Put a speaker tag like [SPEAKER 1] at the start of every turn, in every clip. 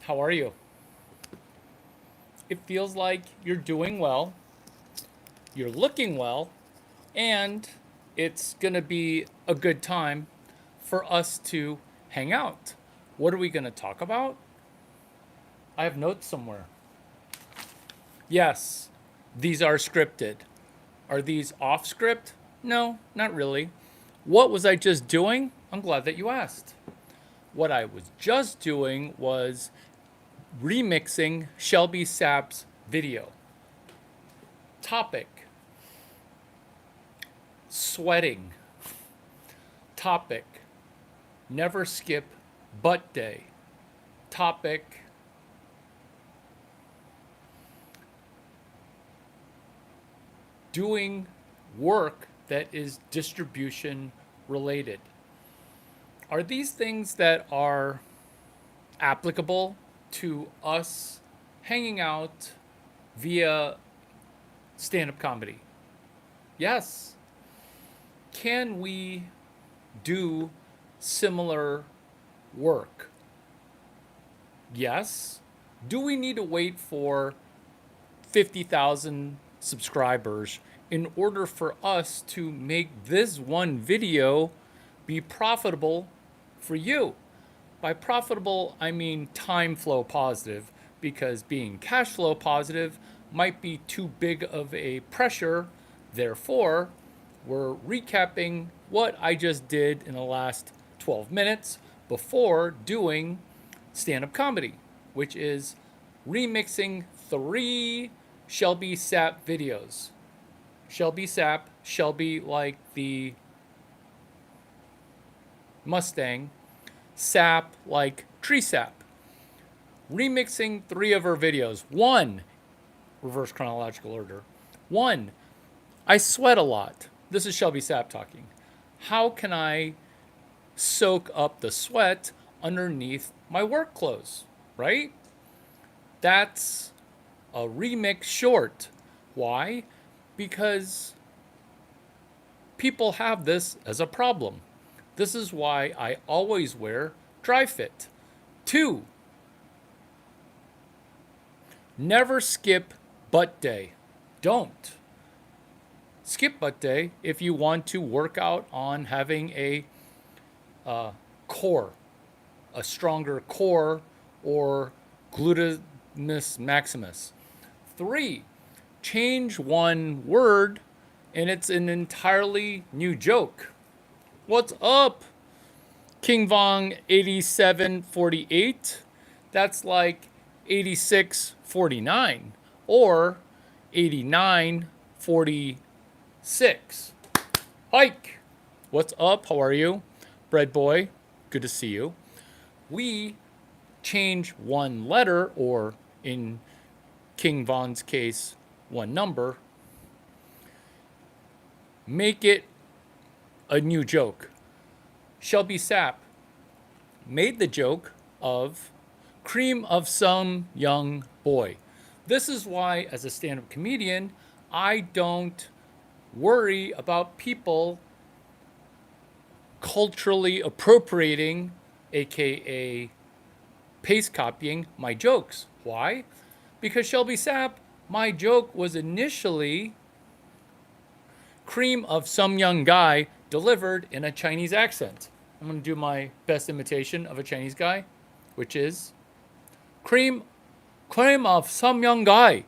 [SPEAKER 1] How are you? It feels like you're doing well, you're looking well, and it's going to be a good time for us to hang out. What are we going to talk about? I have notes somewhere. Yes, these are scripted. Are these off script? No, not really. What was I just doing? I'm glad that you asked. What I was just doing was remixing Shelby Sapp's video. Topic: sweating. Topic: never skip butt day. Topic: doing work that is distribution related. Are these things that are applicable to us hanging out via stand up comedy? Yes. Can we do similar work? Yes. Do we need to wait for 50,000 subscribers in order for us to make this one video be profitable for you? By profitable, I mean time flow positive, because being cash flow positive might be too big of a pressure. Therefore, we're recapping what I just did in the last 12 minutes before doing stand up comedy, which is remixing 3 Shelby Sapp videos. Shelby Sapp, Shelby like the Mustang, sap like tree sap. Remixing 3 of her videos. 1, reverse chronological order. 1, I sweat a lot. This is Shelby Sapp talking. How can I soak up the sweat underneath my work clothes, right? That's a remix short. Why? Because people have this as a problem. This is why I always wear dry fit. 2, never skip butt day. Don't. Skip butt day if you want to work out on having a core, a stronger core, or gluteus maximus. 3, change one word and it's an entirely new joke. What's up, King Vong 8748? That's like 8649 or 8946. Hike! What's up? How are you? Bread Boy, good to see you. We change one letter, or in King Von's case, one number, make it a new joke. Shelby Sapp made the joke of cream of some young boy. This is why, as a stand up comedian, I don't worry about people culturally appropriating, aka paste copying, my jokes. Why? Because Shelby Sapp, my joke was initially cream of some young guy delivered in a Chinese accent. I'm going to do my best imitation of a Chinese guy, which is cream of some young guy.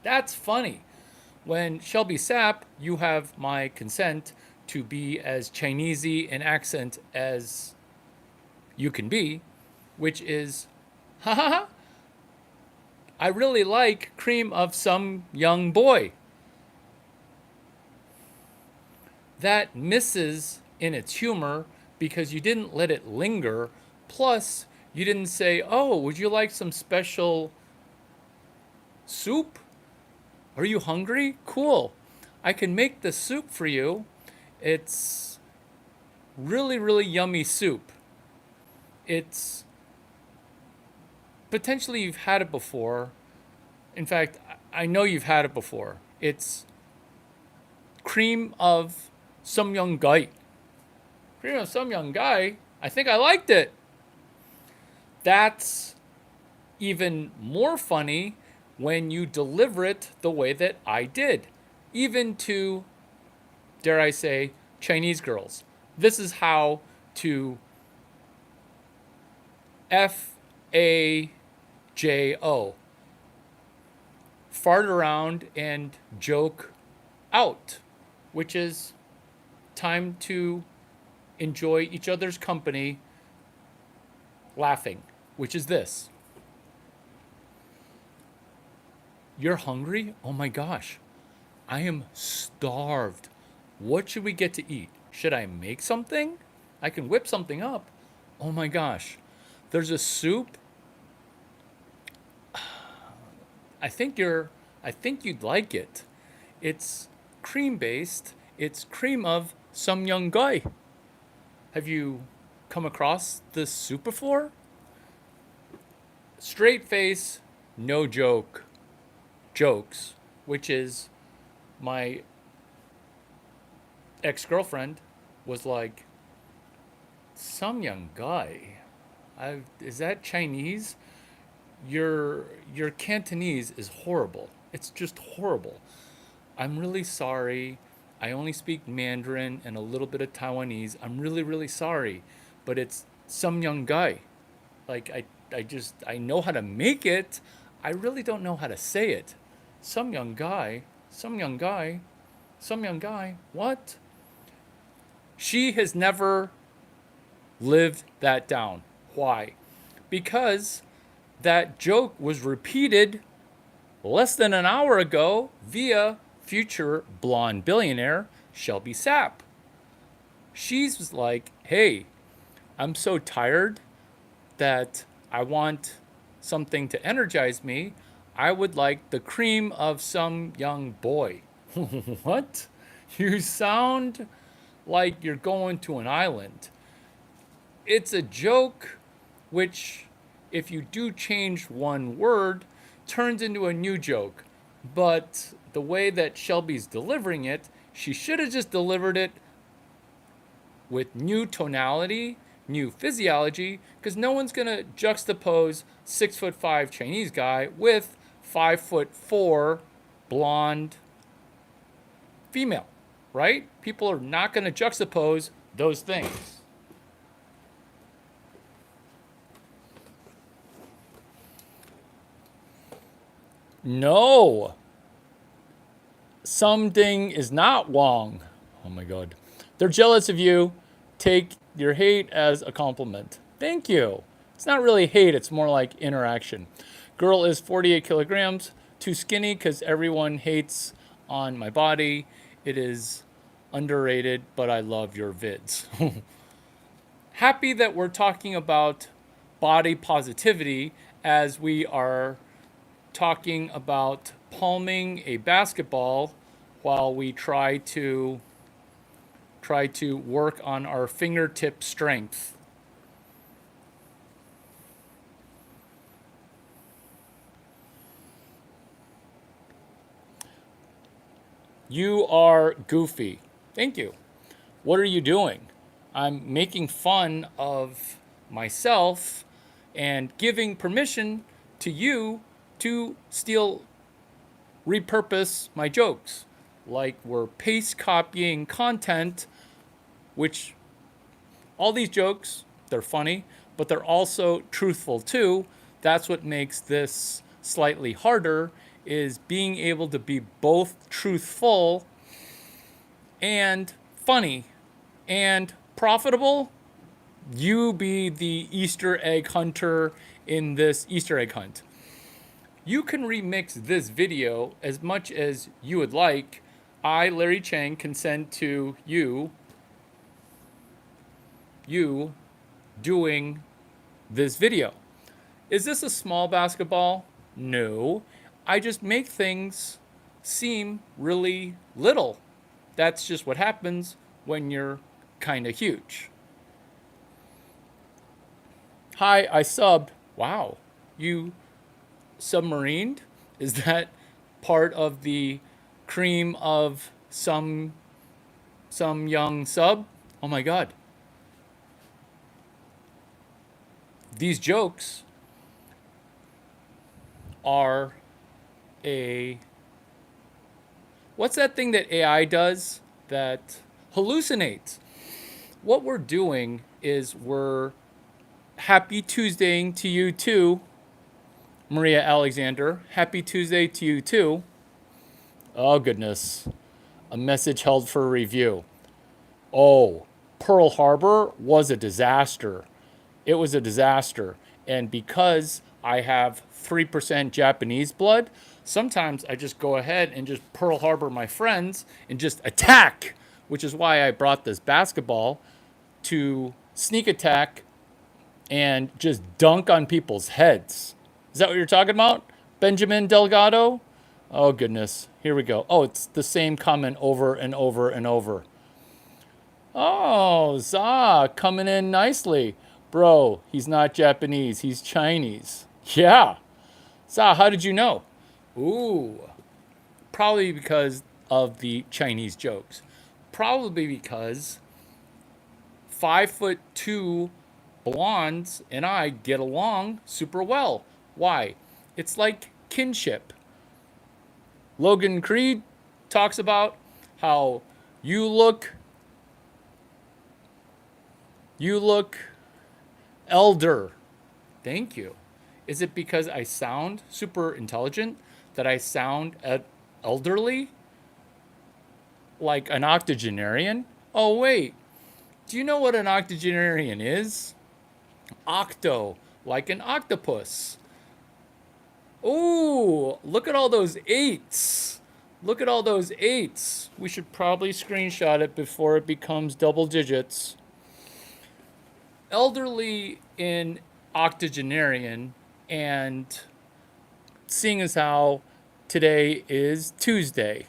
[SPEAKER 1] That's funny. When Shelby Sapp, you have my consent to be as Chinesey an accent as you can be, which is, ha ha ha, I really like cream of some young boy. That misses in its humor because you didn't let it linger. Plus, you didn't say, oh, would you like some special soup? Are you hungry? Cool. I can make the soup for you. It's really, really yummy soup. It's potentially you've had it before. In fact, I know you've had it before. It's cream of some young guy. Cream of some young guy? I think I liked it. That's even more funny when you deliver it the way that I did, even to, dare I say, Chinese girls. This is how to FAJO, fart around and joke out, which is time to enjoy each other's company laughing, which is this. You're hungry? Oh my gosh. I am starved. What should we get to eat? Should I make something? I can whip something up. Oh my gosh. There's a soup. I think you'd like it. It's cream based. It's cream of some young guy. Have you come across this soup before? Straight face, no joke jokes, which is my ex-girlfriend was like, some young guy. Is that Chinese? Your Cantonese is horrible. It's just horrible. I'm really sorry. I only speak Mandarin and a little bit of Taiwanese. I'm really, really sorry. But it's some young guy. Like I know how to make it. I really don't know how to say it. Some young guy, some young guy, some young guy. What? She has never lived that down. Why? Because that joke was repeated less than an hour ago via future blonde billionaire Shelby Sapp. She's like, hey, I'm so tired that I want something to energize me. I would like the cream of some young boy. What? You sound like you're going to an island. It's a joke which, if you do change one word, turns into a new joke. But the way that Shelby's delivering it, she should have just delivered it with new tonality, new physiology, because no one's gonna juxtapose 6'5" Chinese guy with 5'4" blonde female, right? People are not gonna juxtapose those things. No, something is not wrong. Oh my God. They're jealous of you. Take your hate as a compliment. Thank you. It's not really hate, it's more like interaction. Girl is 48 kilograms, too skinny because everyone hates on my body. It is underrated, but I love your vids. Happy that we're talking about body positivity as we are talking about palming a basketball while we try to work on our fingertip strength. You are goofy. Thank you. What are you doing? I'm making fun of myself and giving permission to you to steal, repurpose my jokes. Like we're paste copying content, which all these jokes, they're funny, but they're also truthful too. That's what makes this slightly harder, is being able to be both truthful and funny and profitable. You be the Easter egg hunter in this Easter egg hunt. You can remix this video as much as you would like. I, Larry Chang, consent to you doing this video. Is this a small basketball? No. I just make things seem really little. That's just what happens when you're kind of huge. Hi, I subbed. Wow. You submarined? Is that part of the cream of some young sub? Oh my God. These jokes are a what's that thing that AI does that hallucinates? What we're doing is we're happy Tuesdaying to you too, Maria Alexander. Happy Tuesday to you too. Oh goodness. A message held for review. Oh, Pearl Harbor was a disaster. It was a disaster. And because I have 3% Japanese blood, sometimes I just go ahead and just Pearl Harbor my friends and just attack, which is why I brought this basketball to sneak attack and just dunk on people's heads. Is that what you're talking about, Benjamin Delgado? Oh, goodness. Here we go. Oh, it's the same comment over and over and over. Oh, Za coming in nicely. Bro, he's not Japanese, he's Chinese. Yeah. Za, how did you know? Ooh, probably because of the Chinese jokes. Probably because 5'2" blondes and I get along super well. Why? It's like kinship. Logan Creed talks about how you look elder. Thank you. Is it because I sound super intelligent that I sound elderly? Like an octogenarian? Oh, wait. Do you know what an octogenarian is? Octo, like an octopus. Ooh, look at all those eights. Look at all those eights. We should probably screenshot it before it becomes double digits. Elderly in octogenarian, and seeing as how today is Tuesday,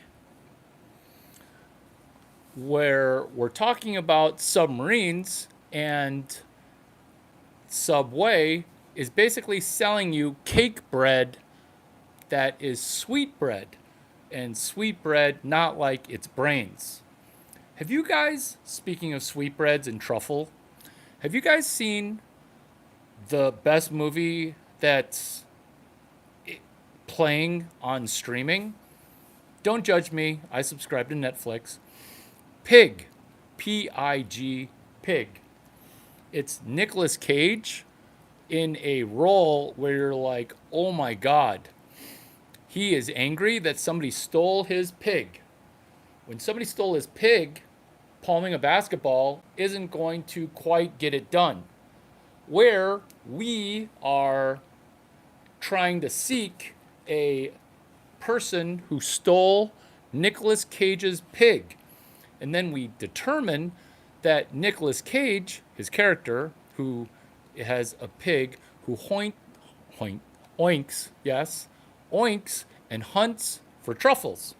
[SPEAKER 1] where we're talking about submarines, and Subway is basically selling you cake bread that is sweet bread, and sweet bread not like its brains. Have you guys, speaking of sweetbreads and truffle, have you guys seen the best movie that's playing on streaming? Don't judge me. I subscribe to Netflix. Pig. P-I-G. Pig. It's Nicolas Cage in a role where you're like, oh my God. He is angry that somebody stole his pig. When somebody stole his pig, palming a basketball isn't going to quite get it done. Where we are trying to seek a person who stole Nicolas Cage's pig. And then we determine that Nicolas Cage, his character, who has a pig who oinks, yes, oinks and hunts for truffles.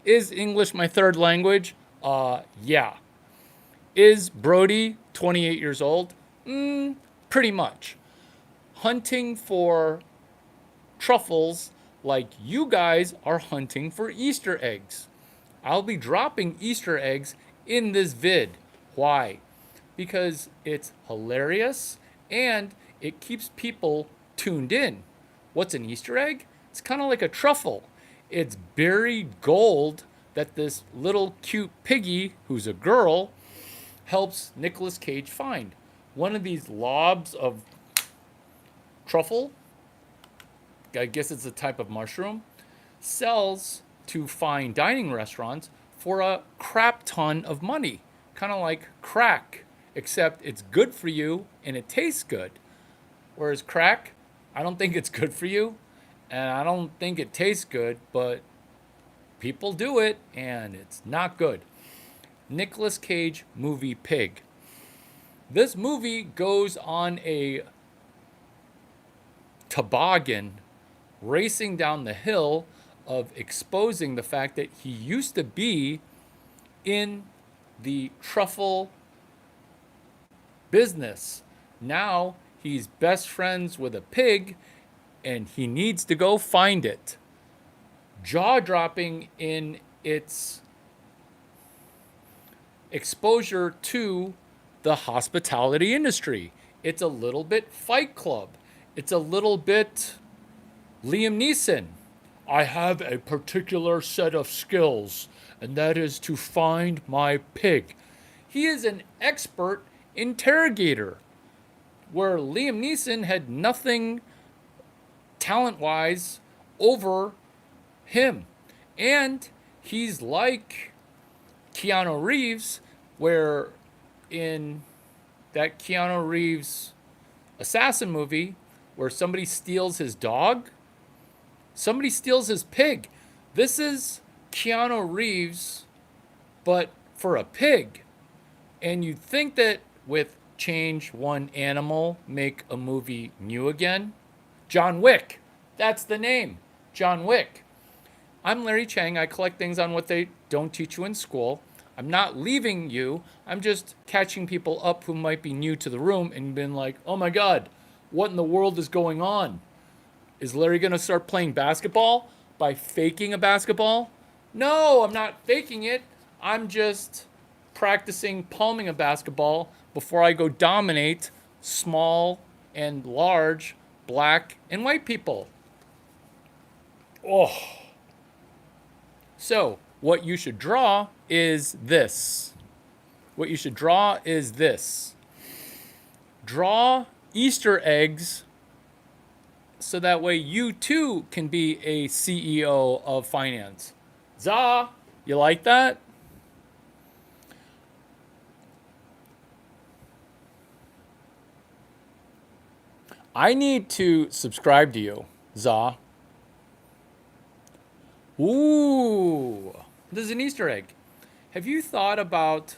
[SPEAKER 1] Is English my third language? Yeah. Is Brody 28 years old? Pretty much. Hunting for truffles like you guys are hunting for Easter eggs. I'll be dropping Easter eggs in this vid. Why? Because it's hilarious and it keeps people tuned in. What's an Easter egg? It's kind of like a truffle. It's buried gold that this little cute piggy, who's a girl, helps Nicolas Cage find. One of these lobs of truffle, I guess it's a type of mushroom, sells to fine dining restaurants for a crap ton of money. Kind of like crack, except it's good for you and it tastes good. Whereas crack, I don't think it's good for you and I don't think it tastes good, but people do it and it's not good. Nicolas Cage movie Pig. This movie goes on a toboggan racing down the hill of exposing the fact that he used to be in the truffle business. Now he's best friends with a pig and he needs to go find it. Jaw-dropping in its exposure to the hospitality industry. It's a little bit Fight Club. It's a little bit Liam Neeson, I have a particular set of skills, and that is to find my pig. He is an expert interrogator, where Liam Neeson had nothing talent wise over him. And he's like Keanu Reeves, where in that Keanu Reeves assassin movie, where somebody steals his dog, somebody steals his pig. This is Keanu Reeves, but for a pig. And you'd think that with change one animal, make a movie new again. John Wick. That's the name. John Wick. I'm Larry Chang. I collect things on what they don't teach you in school. I'm not leaving you. I'm just catching people up who might be new to the room and been like, oh my God, what in the world is going on? Is Larry going to start playing basketball by faking a basketball? No, I'm not faking it. I'm just practicing palming a basketball before I go dominate small and large black and white people. Oh. So, what you should draw is this. What you should draw is this. Draw Easter eggs so that way you too can be a CEO of finance. Za, you like that? I need to subscribe to you, Za. Ooh, this is an Easter egg. Have you thought about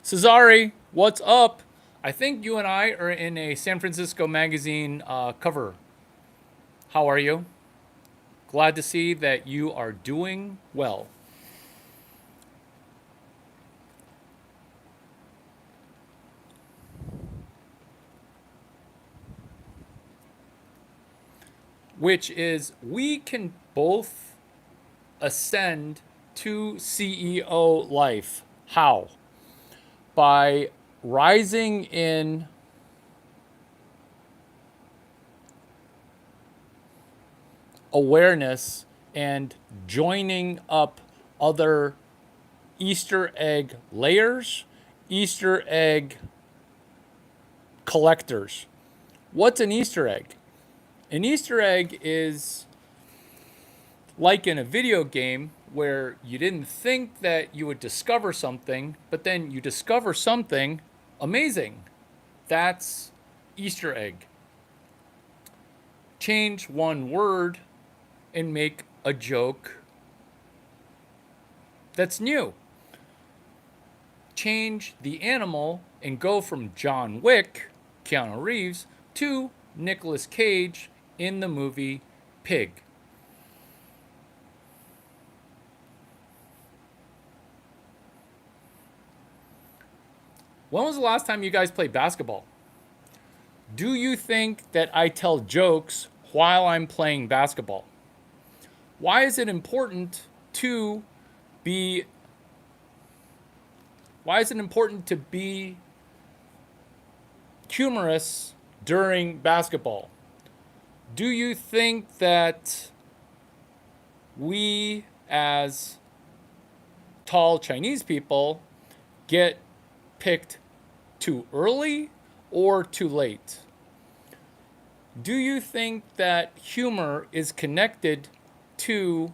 [SPEAKER 1] Cesare? What's up? I think you and I are in a San Francisco magazine cover. How are you? Glad to see that you are doing well. Which is, we can both ascend to CEO life. How? By rising in awareness and joining up other Easter egg layers, Easter egg collectors. What's an Easter egg? An Easter egg is like in a video game where you didn't think that you would discover something, but then you discover something amazing. That's Easter egg. Change one word and make a joke that's new. Change the animal and go from John Wick, Keanu Reeves, to Nicolas Cage in the movie Pig. When was the last time you guys played basketball? Do you think that I tell jokes while I'm playing basketball? Why is it important to be humorous during basketball? Do you think that we as tall Chinese people get picked too early or too late? Do you think that humor is connected to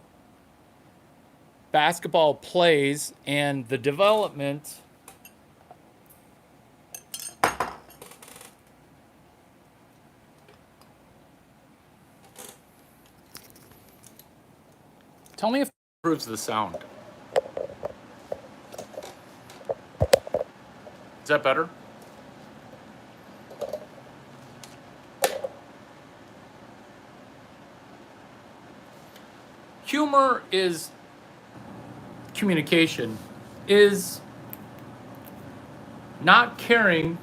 [SPEAKER 1] basketball plays and the development Tell me if it improves the sound. Is that better? Humor is communication, is not caring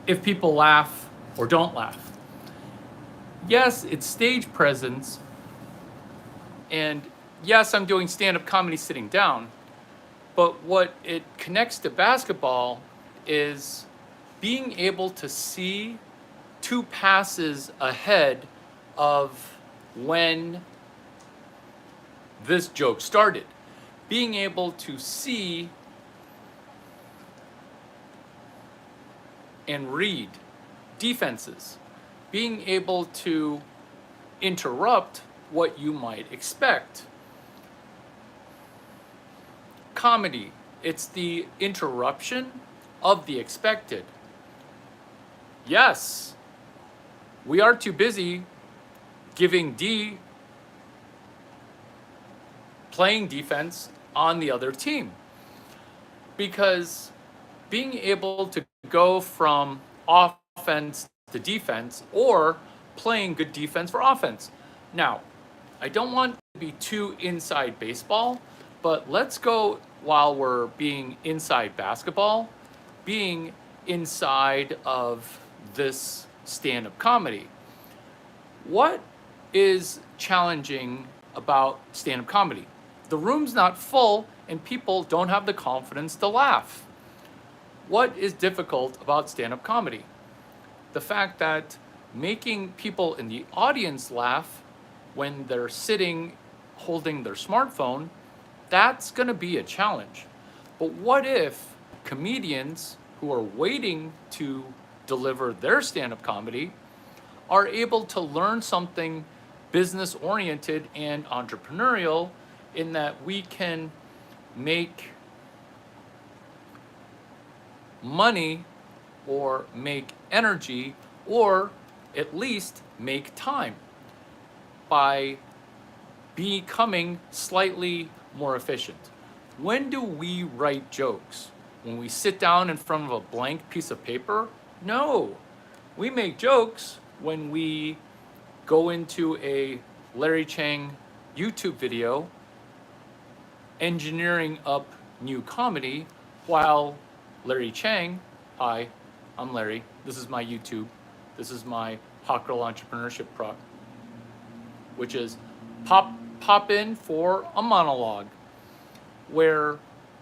[SPEAKER 1] if people laugh or don't laugh. Yes, it's stage presence, and yes, I'm doing stand-up comedy sitting down, but what it connects to basketball is being able to see two passes ahead of when this joke started. Being able to see and read defenses, being able to interrupt what you might expect. Comedy, it's the interruption of the expected. Yes, we are too busy giving D playing defense on the other team, because being able to go from offense to defense or playing good defense for offense. Now, I don't want to be too inside baseball, but let's go while we're being inside basketball, being inside of this stand-up comedy. What is challenging about stand-up comedy? The room's not full and people don't have the confidence to laugh. What is difficult about stand-up comedy? The fact that making people in the audience laugh when they're sitting holding their smartphone, that's going to be a challenge. But what if comedians who are waiting to deliver their stand-up comedy are able to learn something business oriented and entrepreneurial, in that we can make money or make energy or at least make time by becoming slightly more efficient? When do we write jokes? When we sit down in front of a blank piece of paper? No. We make jokes when we go into a Larry Chang YouTube video engineering up new comedy while Larry Chang, hi, I'm Larry, this is my YouTube, this is my Hot Girl Entrepreneurship Pro, which is pop in for a monologue, where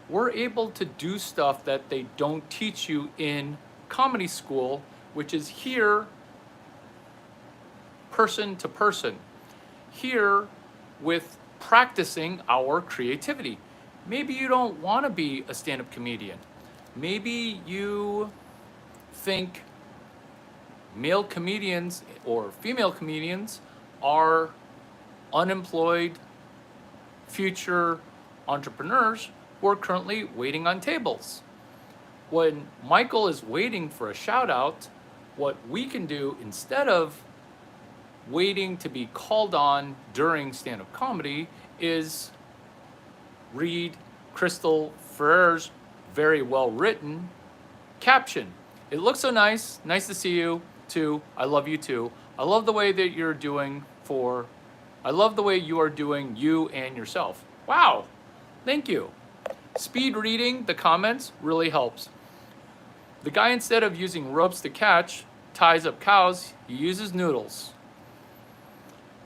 [SPEAKER 1] we're able to do stuff that they don't teach you in comedy school, which is here person to person, here with practicing our creativity. Maybe you don't want to be a stand-up comedian. Maybe you think male comedians or female comedians are unemployed future entrepreneurs who are currently waiting on tables. When Michael is waiting for a shout out, what we can do instead of waiting to be called on during stand-up comedy is read Crystal Ferrer's very well written caption. It looks so nice. Nice to see you too. I love you too. I love the way that you're doing I love the way you are doing you and yourself. Wow. Thank you. Speed reading the comments really helps. The guy, instead of using ropes to catch, ties up cows, he uses noodles.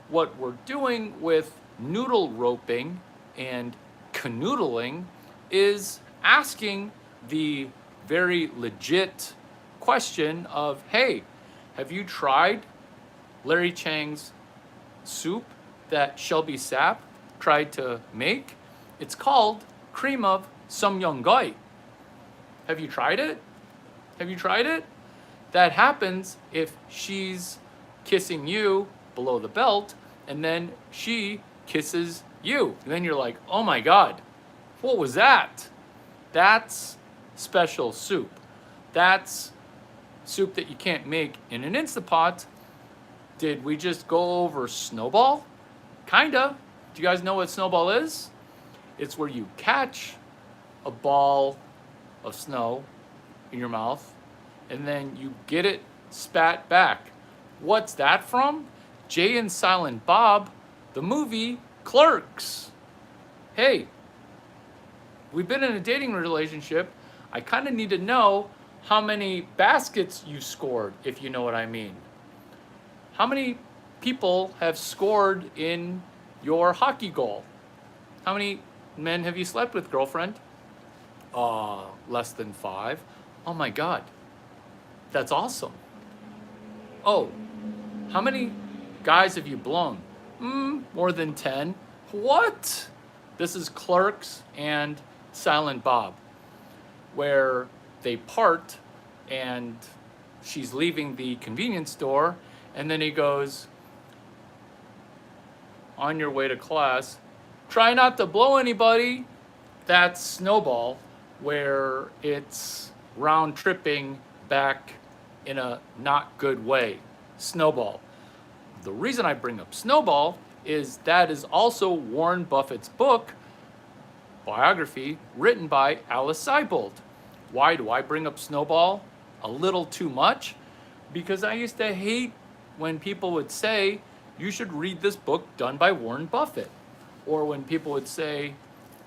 [SPEAKER 1] What we're doing with noodle roping and canoodling is asking the very legit question of, hey, have you tried Larry Chang's soup that Shelby Sapp tried to make? It's called cream of samgyeonggyeok. Have you tried it? Have you tried it? That happens if she's kissing you below the belt and then she kisses you. And then you're like, oh my God, what was that? That's special soup. That's soup that you can't make in an Instapot. Did we just go over Snowball? Kinda. Do you guys know what Snowball is? It's where you catch a ball of snow in your mouth and then you get it spat back. What's that from? Jay and Silent Bob, the movie Clerks. Hey, we've been in a dating relationship. I kind of need to know how many baskets you scored, if you know what I mean. How many people have scored in your hockey goal? How many men have you slept with, girlfriend? Less than 5. Oh my God, that's awesome. Oh, how many Guys, have you blown? More than 10. What? This is Clerks and Silent Bob, where they part and she's leaving the convenience store, and then he goes, on your way to class, try not to blow anybody. That's Snowball, where it's round tripping back in a not good way. Snowball. The reason I bring up Snowball is that is also Warren Buffett's book, biography, written by Alice Seibold. Why do I bring up Snowball? A little too much? Because I used to hate when people would say, you should read this book done by Warren Buffett. Or when people would say,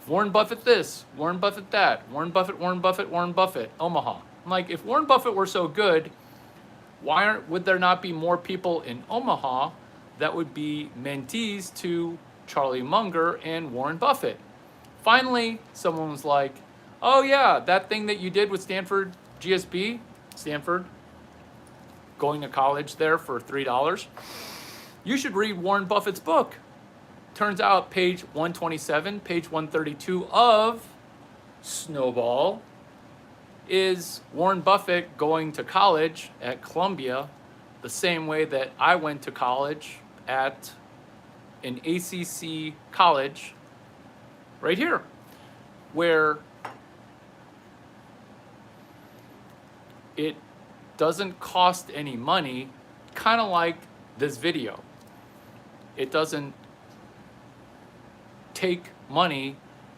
[SPEAKER 1] Warren Buffett this, Warren Buffett that, Warren Buffett, Warren Buffett, Warren Buffett, Omaha. I'm like, if Warren Buffett were so good, would there not be more people in Omaha that would be mentees to Charlie Munger and Warren Buffett? Finally, someone was like, oh yeah, that thing that you did with Stanford GSB, Stanford, going to college there for $3, you should read Warren Buffett's book. Turns out page 127, page 132 of Snowball is Warren Buffett going to college at Columbia the same way that I went to college at an ACC college right here, where it doesn't cost any money, kind of like this video. It doesn't take money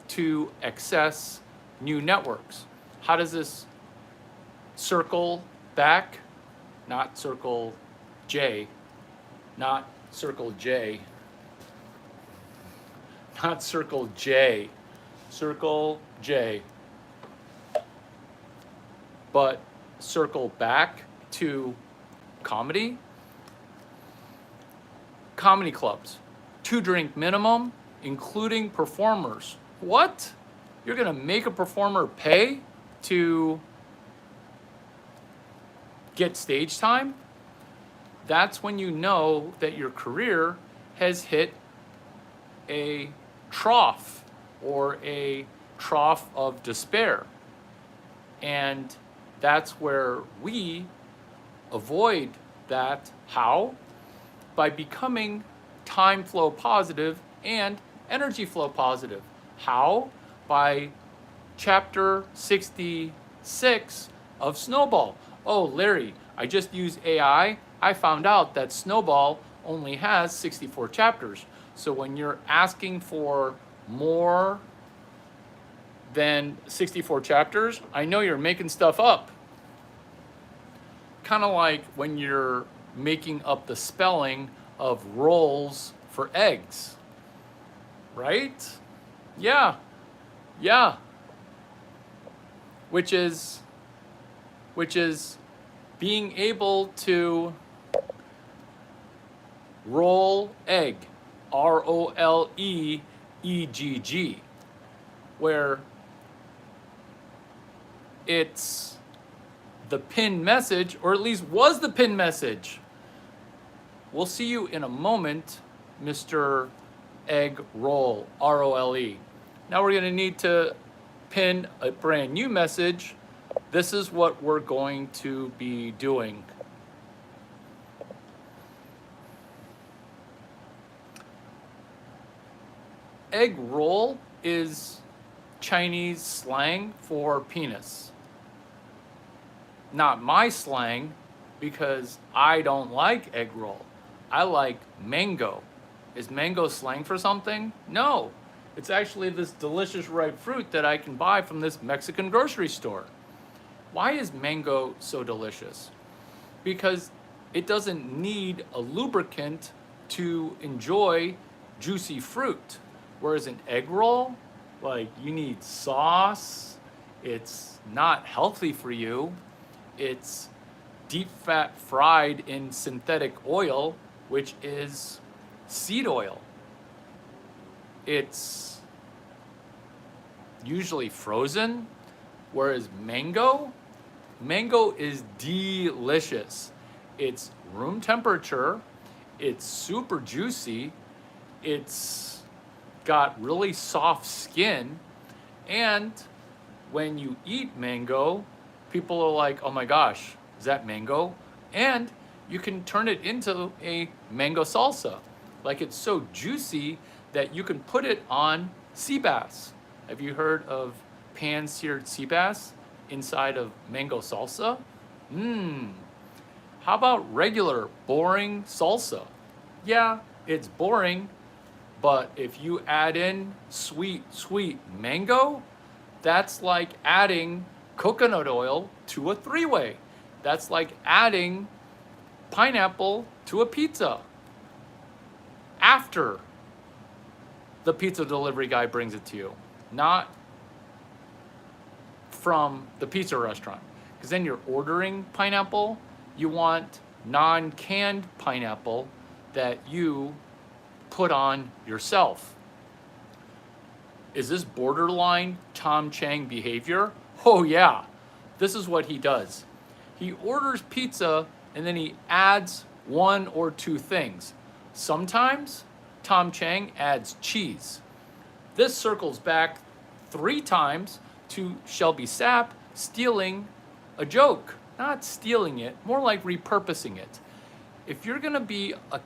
[SPEAKER 1] to access new networks. How does this circle back? Not circle J, not circle J, not circle J, circle J, but circle back to comedy. Comedy clubs, 2-drink minimum, including performers. What? You're gonna make a performer pay to get stage time? That's when you know that your career has hit a trough, or a trough of despair. And that's where we avoid that. How? By becoming time flow positive and energy flow positive. How? By chapter 66 of Snowball. Oh, Larry, I just used AI. I found out that Snowball only has 64 chapters. So when you're asking for more than 64 chapters, I know you're making stuff up. Kind of like when you're making up the spelling of rolls for eggs, right? Yeah. Which is being able to roll egg, ROLEEGG, where it's the pin message, or at least was the pin message. We'll see you in a moment, Mr. Egg Roll, ROLE. Now we're going to need to pin a brand new message. This is what we're going to be doing. Egg roll is Chinese slang for penis. Not my slang, because I don't like egg roll. I like mango. Is mango slang for something? No. It's actually this delicious ripe fruit that I can buy from this Mexican grocery store. Why is mango so delicious? Because it doesn't need a lubricant to enjoy juicy fruit. Whereas an egg roll, like, you need sauce. It's not healthy for you. It's deep fat fried in synthetic oil, which is seed oil. It's usually frozen, whereas mango is delicious. It's room temperature, It's super juicy. It's got really soft skin. And when you eat mango, people are like, oh my gosh, is that mango? And you can turn it into a mango salsa. Like, it's so juicy that you can put it on sea bass. Have you heard of pan-seared sea bass inside of mango salsa? Mmm. How about regular, boring salsa? Yeah, it's boring, but if you add in sweet, sweet mango, that's like adding coconut oil to a three-way. That's like adding pineapple to a pizza after the pizza delivery guy brings it to you, not from the pizza restaurant. Because then you're ordering pineapple. You want non-canned pineapple that you put on yourself. Is this borderline Tom Chang behavior? Oh yeah, this is what he does. He orders pizza and then he adds one or two things. Sometimes Tom Chang adds cheese. This circles back 3 times to Shelby Sapp stealing a joke. Not stealing it, more like repurposing it. If you're gonna be a,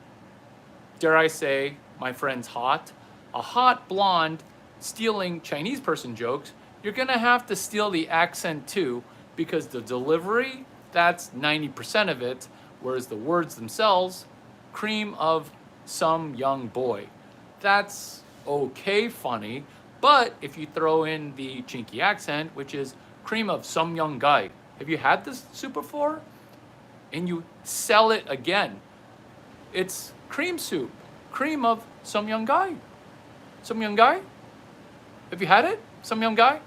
[SPEAKER 1] dare I say, my friend's hot, a hot blonde stealing Chinese person jokes, you're gonna have to steal the accent too, because the delivery, that's 90% of it, whereas the words themselves, cream of some young boy. That's okay funny, but if you throw in the chinky accent, which is cream of some young guy, have you had this soup before? And you sell it again. It's cream soup, cream of some young guy. Some young guy? Have you had it? Some young guy?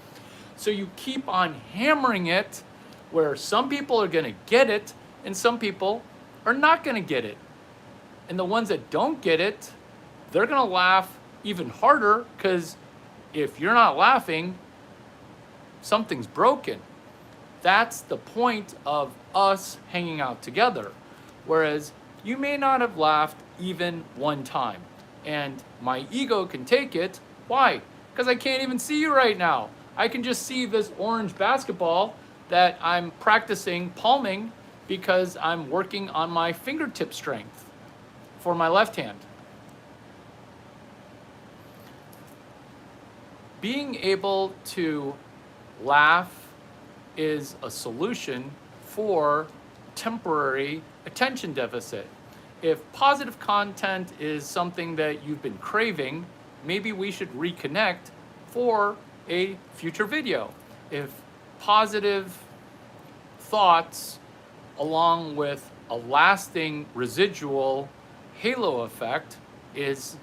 [SPEAKER 1] So you keep on hammering it where some people are gonna get it and some people are not gonna get it. And the ones that don't get it, they're gonna laugh even harder, because if you're not laughing, something's broken. That's the point of us hanging out together. Whereas you may not have laughed even one time. And my ego can take it. Why? Because I can't even see you right now. I can just see this orange basketball that I'm practicing palming because I'm working on my fingertip strength for my left hand. Being able to laugh is a solution for temporary attention deficit. If positive content is something that you've been craving, maybe we should reconnect for a future video. If positive thoughts along with a lasting residual halo effect is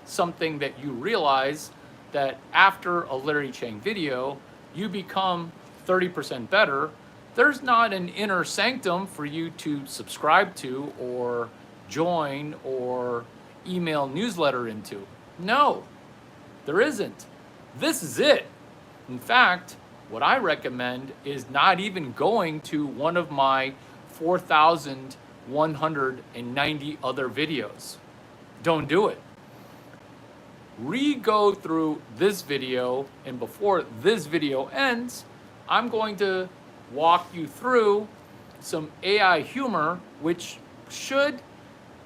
[SPEAKER 1] something that you realize that after a Larry Chang video, you become 30% better, there's not an inner sanctum for you to subscribe to or join or email newsletter into. No, there isn't. This is it. In fact, what I recommend is not even going to one of my 4,190 other videos. Don't do it. Re-go through this video, and before this video ends, I'm going to walk you through some AI humor, which should,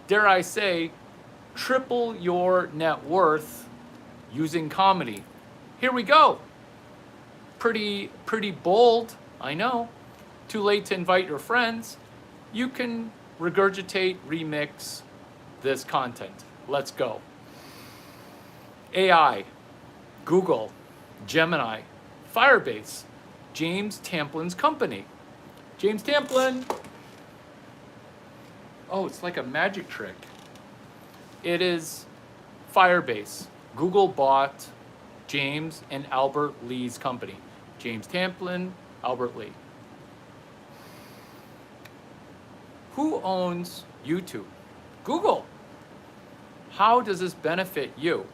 [SPEAKER 1] dare I say, triple your net worth using comedy. Here we go. Pretty bold, I know. Too late to invite your friends. You can regurgitate, remix this content. Let's go. AI, Google, Gemini, Firebase, James Tamplin's company. James Tamplin. Oh, it's like a magic trick. It is Firebase. Google bought James and Albert Lee's company. James Tamplin, Albert Lee. Who owns YouTube? Google. How does this benefit you?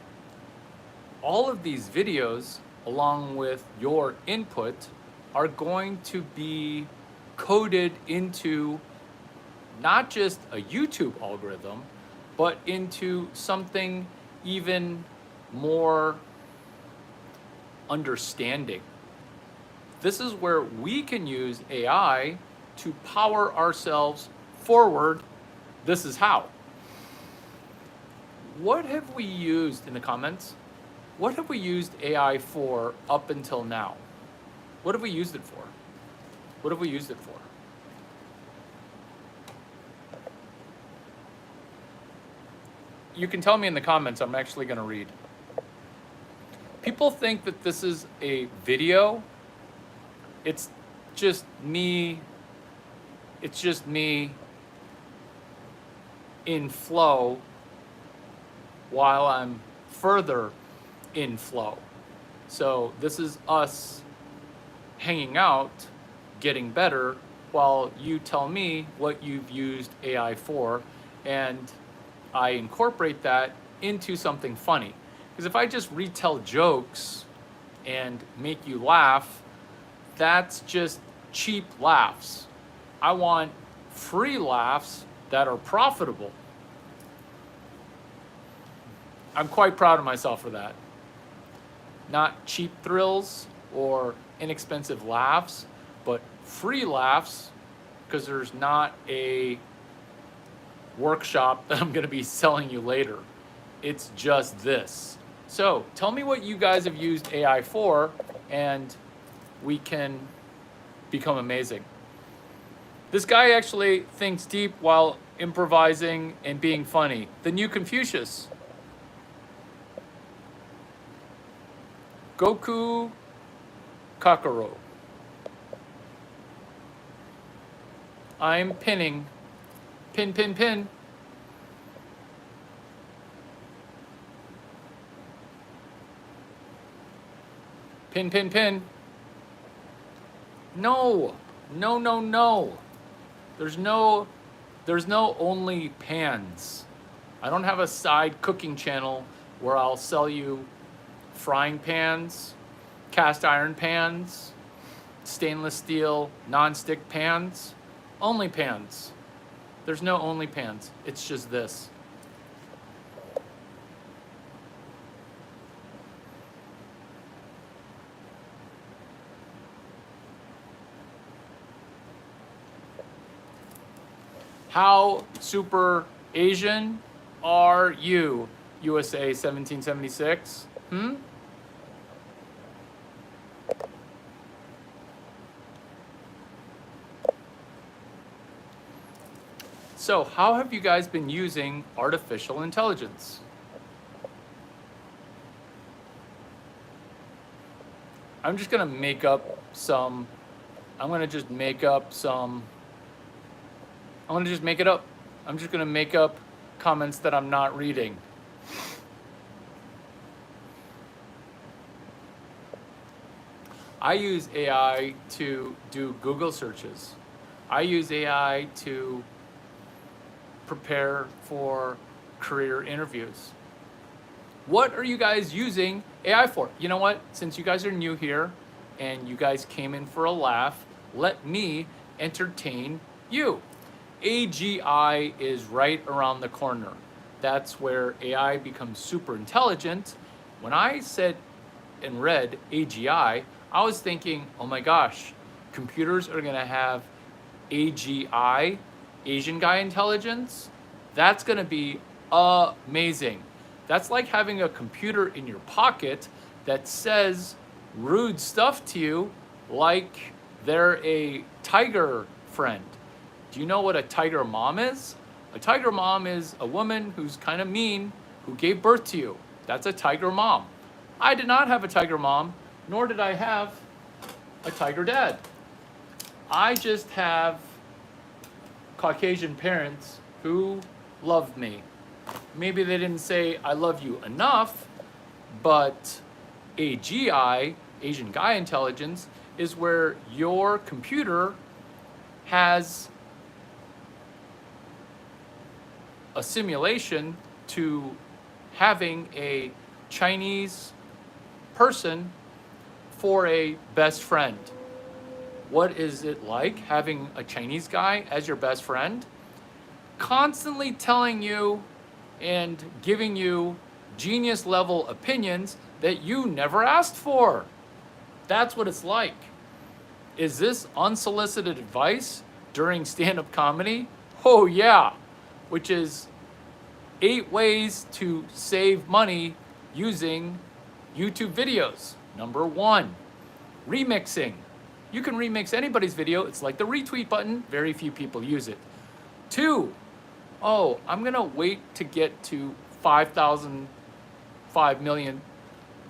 [SPEAKER 1] All of these videos, along with your input, are going to be coded into not just a YouTube algorithm, but into something even more understanding. This is where we can use AI to power ourselves forward. This is how. What have we used in the comments? What have we used AI for up until now? What have we used it for? What have we used it for? You can tell me in the comments, I'm actually going to read. People think that this is a video. It's just me. It's just me in flow while I'm further in flow. So this is us hanging out, getting better, while you tell me what you've used AI for, and I incorporate that into something funny. Because if I just retell jokes and make you laugh, that's just cheap laughs. I want free laughs that are profitable. I'm quite proud of myself for that. Not cheap thrills or inexpensive laughs, but free laughs, because there's not a workshop that I'm going to be selling you later. It's just this. So tell me what you guys have used AI for, and we can become amazing. This guy actually thinks deep while improvising and being funny. The new Confucius. Goku Kakaro. I'm pinning. Pin, pin, pin. Pin, pin, pin. No. No, no, no. There's no only pans. I don't have a side cooking channel where I'll sell you frying pans, cast iron pans, stainless steel non-stick pans, only pans. There's no only pans. It's just this. How super Asian are you, USA 1776? So, how have you guys been using artificial intelligence? I'm just gonna make up some. I'm gonna just make up some. I'm gonna just make it up. I'm just gonna make up comments that I'm not reading. I use AI to do Google searches. I use AI to prepare for career interviews. What are you guys using AI for? You know what? Since you guys are new here and you guys came in for a laugh, let me entertain you. AGI is right around the corner. That's where AI becomes super intelligent. When I said and read AGI, I was thinking, oh my gosh, computers are gonna have AGI, Asian guy intelligence. That's gonna be amazing. That's like having a computer in your pocket that says rude stuff to you like they're a tiger friend. Do you know what a tiger mom is? A tiger mom is a woman who's kind of mean, who gave birth to you. That's a tiger mom. I did not have a tiger mom, nor did I have a tiger dad. I just have Caucasian parents who loved me. Maybe they didn't say I love you enough, but AGI, Asian guy intelligence, is where your computer has a simulation to having a Chinese person for a best friend. What is it like having a Chinese guy as your best friend? Constantly telling you and giving you genius level opinions that you never asked for. That's what it's like. Is this unsolicited advice during stand-up comedy? Oh yeah, which is 8 ways to save money using YouTube videos. Number 1, remixing. You can remix anybody's video. It's like the retweet button. Very few people use it. 2, oh, I'm gonna wait to get to 5 million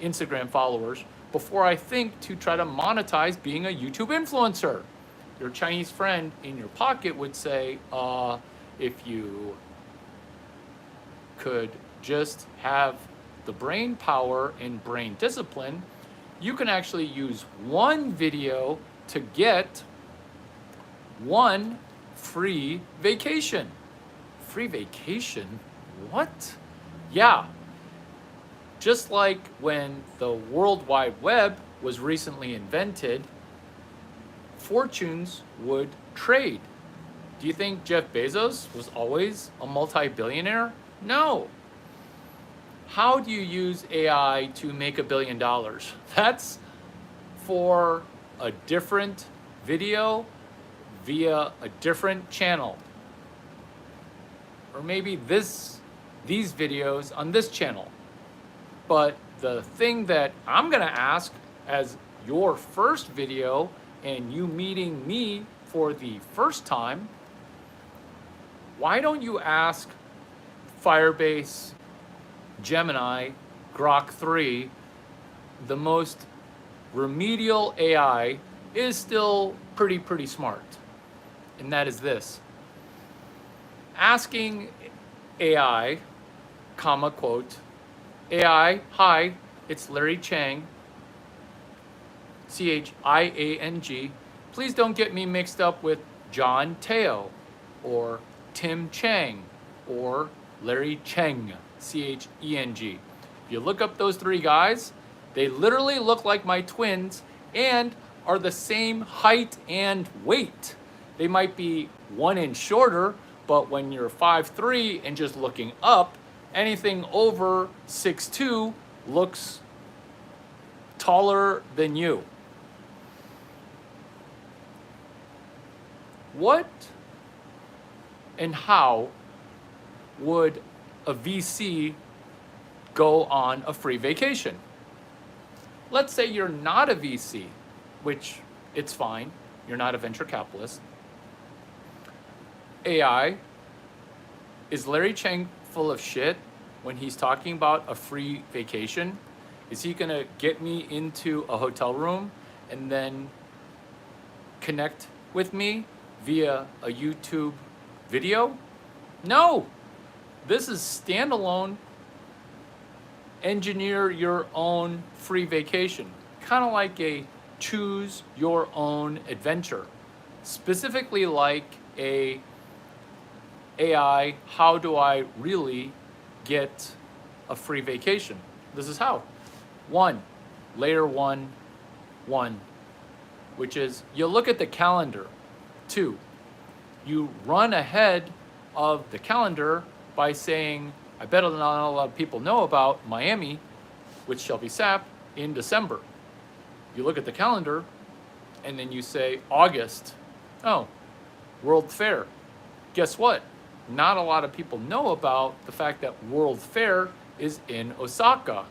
[SPEAKER 1] Instagram followers before I think to try to monetize being a YouTube influencer. Your Chinese friend in your pocket would say, if you could just have the brain power and brain discipline, you can actually use one video to get one free vacation. Free vacation? What? Yeah. Just like when the World Wide Web was recently invented, fortunes would trade. Do you think Jeff Bezos was always a multi-billionaire? No. How do you use AI to make $1 billion? That's for a different video via a different channel. Or maybe these videos on this channel. But the thing that I'm gonna ask as your first video and you meeting me for the first time, why don't you ask Firebase, Gemini, Grok 3, the most remedial AI is still pretty smart. And that is this. Asking AI, comma, quote, AI, hi, it's Larry Chang, Chiang. Please don't get me mixed up with John Teo or Tim Chang or Larry Cheng, Cheng. If you look up those 3 guys, they literally look like my twins and are the same height and weight. They might be 1 inch shorter, but when you're 5'3" and just looking up, anything over 6'2" looks taller than you. What and how would a VC go on a free vacation? Let's say you're not a VC, which it's fine. You're not a venture capitalist. AI, is Larry Chang full of shit when he's talking about a free vacation? Is he gonna get me into a hotel room and then connect with me via a YouTube video? No, this is standalone, engineer your own free vacation. Kind of like a choose your own adventure. Specifically like a AI, how do I really get a free vacation? This is how. 1, layer 1, which is you look at the calendar. 2, you run ahead of the calendar by saying, I bet not a lot of people know about Miami, which shall be SAP, in December. You look at the calendar and then you say August. Oh, World Fair. Guess what? Not a lot of people know about the fact that World Fair is in Osaka.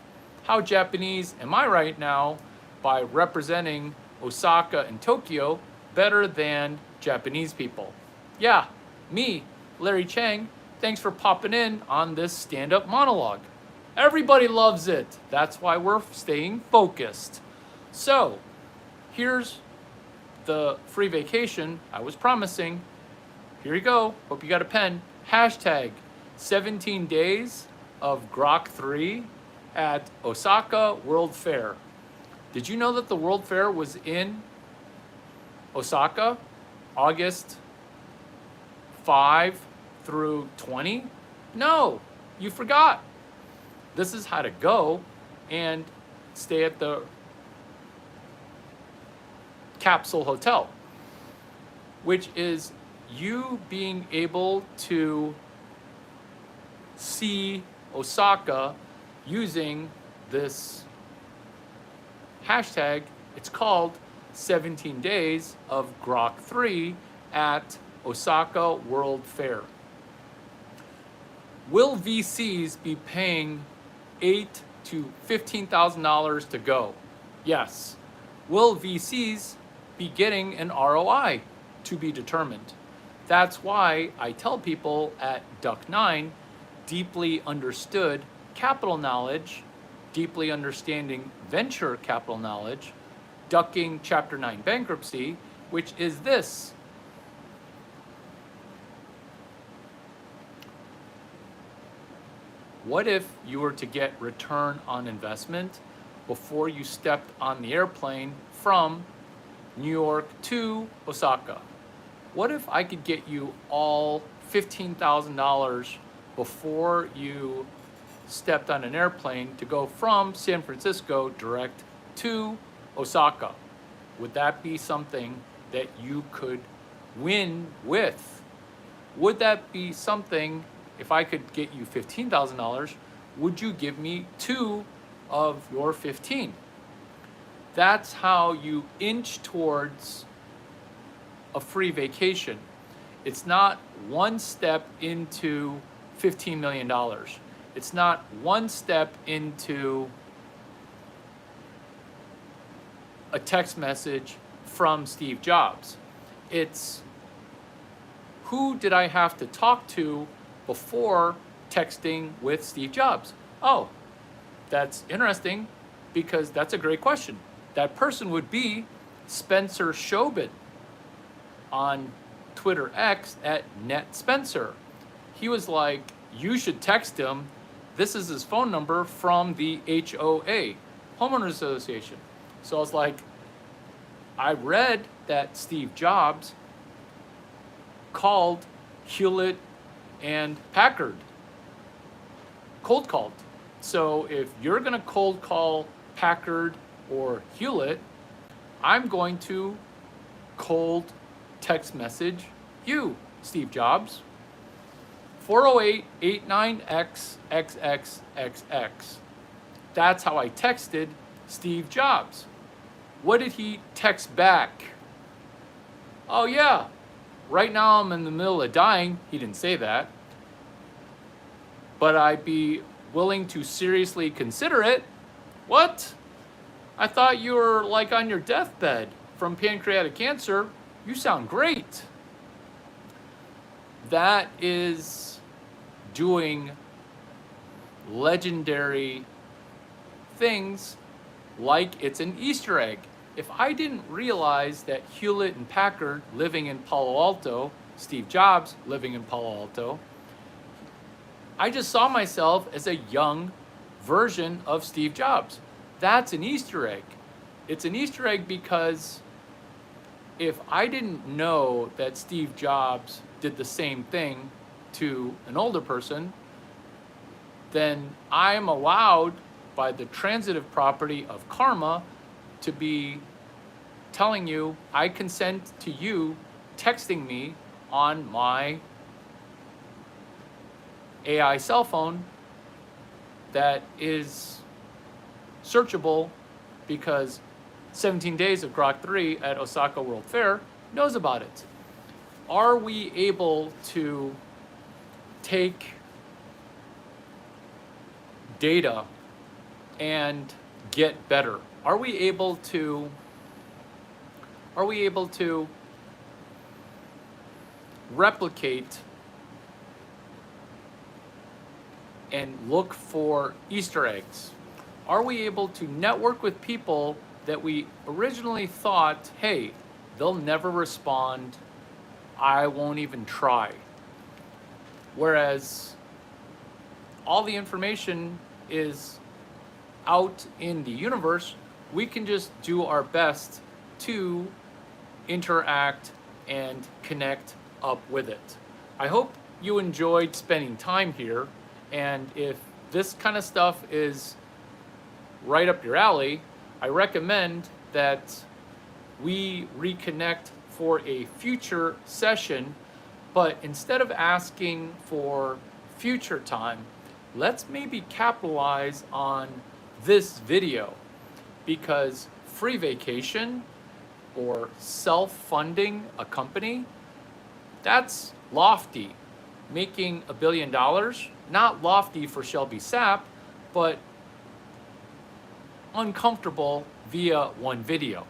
[SPEAKER 1] How Japanese am I right now by representing Osaka and Tokyo better than Japanese people? Yeah, me, Larry Chang, thanks for popping in on this stand-up monologue. Everybody loves it. That's why we're staying focused. So, here's the free vacation I was promising. Here you go. Hope you got a pen. Hashtag 17 days of Grok 3 at Osaka World Fair. Did you know that the World Fair was in Osaka, August 5 through 20? No, you forgot. This is how to go and stay at the capsule hotel, which is you being able to see Osaka using this hashtag. It's called 17 Days of Grok 3 at Osaka World Fair. Will VCs be paying $8,000 to $15,000 to go? Yes. Will VCs be getting an ROI? To be determined. That's why I tell people at Duck9, deeply understood capital knowledge, deeply understanding venture capital knowledge, ducking Chapter 9 bankruptcy, which is this. What if you were to get return on investment before you stepped on the airplane from New York to Osaka? What if I could get you all $15,000 before you stepped on an airplane to go from San Francisco direct to Osaka? Would that be something that you could win with? Would that be something, if I could get you $15,000, would you give me 2 of your 15? That's how you inch towards a free vacation. It's not one step into $15 million. It's not one step into a text message from Steve Jobs. It's who did I have to talk to before texting with Steve Jobs? Oh, that's interesting because that's a great question. That person would be Spencer Shobin on Twitter X at NetSpencer. He was like, you should text him. This is his phone number from the HOA, Homeowners Association. So I was like, I read that Steve Jobs called Hewlett and Packard, cold called. So if you're gonna cold call Packard or Hewlett, I'm going to cold text message you, Steve Jobs. 408-89XXXXX. That's how I texted Steve Jobs. What did he text back? Oh yeah, right now I'm in the middle of dying. He didn't say that. But I'd be willing to seriously consider it. What? I thought you were like on your deathbed from pancreatic cancer. You sound great. That is doing legendary things like it's an Easter egg. If I didn't realize that Hewlett and Packard living in Palo Alto, Steve Jobs living in Palo Alto, I just saw myself as a young version of Steve Jobs. That's an Easter egg. It's an Easter egg because if I didn't know that Steve Jobs did the same thing to an older person, then I'm allowed by the transitive property of karma to be telling you, I consent to you texting me on my AI cell phone that is searchable because 17 Days of Grok 3 at Osaka World Fair knows about it. Are we able to take data and get better? Are we able to replicate and look for Easter eggs? Are we able to network with people that we originally thought, hey, they'll never respond, I won't even try? Whereas all the information is out in the universe, we can just do our best to interact and connect up with it. I hope you enjoyed spending time here, and if this kind of stuff is right up your alley, I recommend that we reconnect for a future session, but instead of asking for future time, let's maybe capitalize on this video, because free vacation or self-funding a company, that's lofty. Making $1 billion, not lofty for Shelby Sapp, but uncomfortable via one video.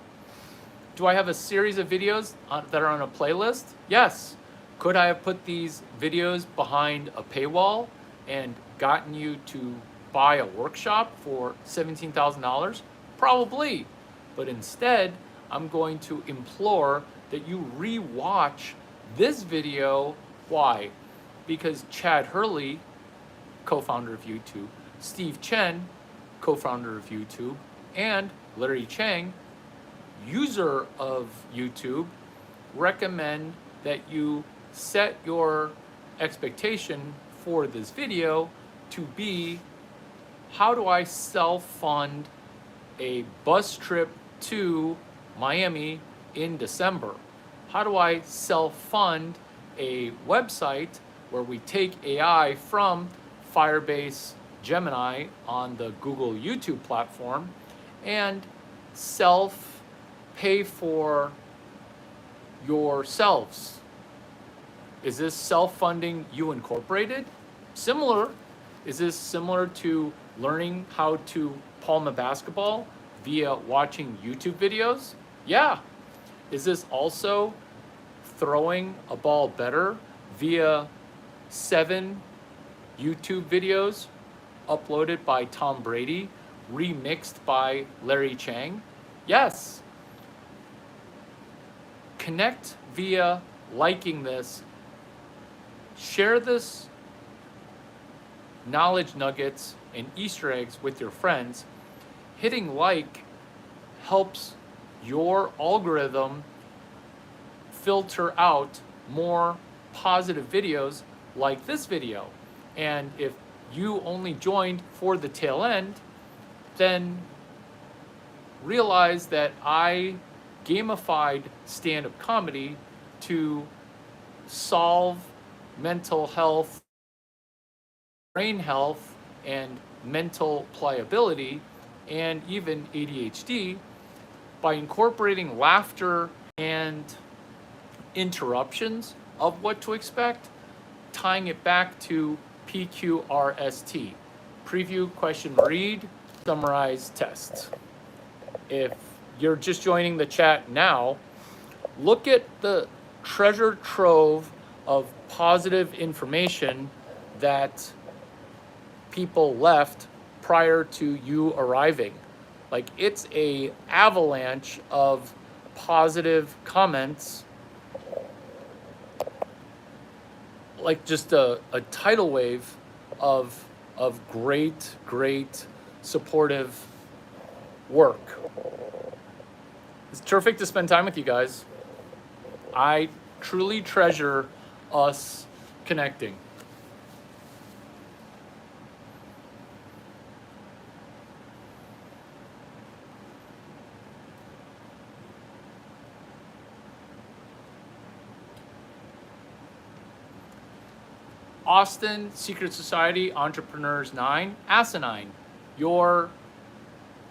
[SPEAKER 1] Do I have a series of videos that are on a playlist? Yes. Could I have put these videos behind a paywall and gotten you to buy a workshop for $17,000? Probably. But instead, I'm going to implore that you re-watch this video. Why? Because Chad Hurley, co-founder of YouTube, Steve Chen, co-founder of YouTube, and Larry Chang, user of YouTube, recommend that you set your expectation for this video to be, how do I self-fund a bus trip to Miami in December? How do I self-fund a website where we take AI from Firebase Gemini on the Google YouTube platform and self-pay for yourselves? Is this self-funding You Incorporated? Similar. Is this similar to learning how to palm a basketball via watching YouTube videos? Yeah. Is this also throwing a ball better via 7 YouTube videos uploaded by Tom Brady, remixed by Larry Chang? Yes. Connect via liking this. Share this knowledge nuggets and Easter eggs with your friends. Hitting like helps your algorithm filter out more positive videos like this video. And if you only joined for the tail end, then realize that I gamified stand-up comedy to solve mental health, brain health, and mental pliability, and even ADHD by incorporating laughter and interruptions of what to expect, tying it back to PQRST: preview, question, read, summarize, test. If you're just joining the chat now, look at the treasure trove of positive information that people left prior to you arriving. Like, it's a avalanche of positive comments, like just a tidal wave of great supportive work. It's terrific to spend time with you guys. I truly treasure us connecting. Austin Secret Society Entrepreneurs 9, asinine. You're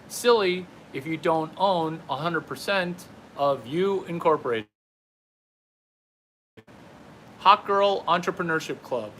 [SPEAKER 1] silly if you don't own 100% of You Incorporated. Hot Girl Entrepreneurship Club.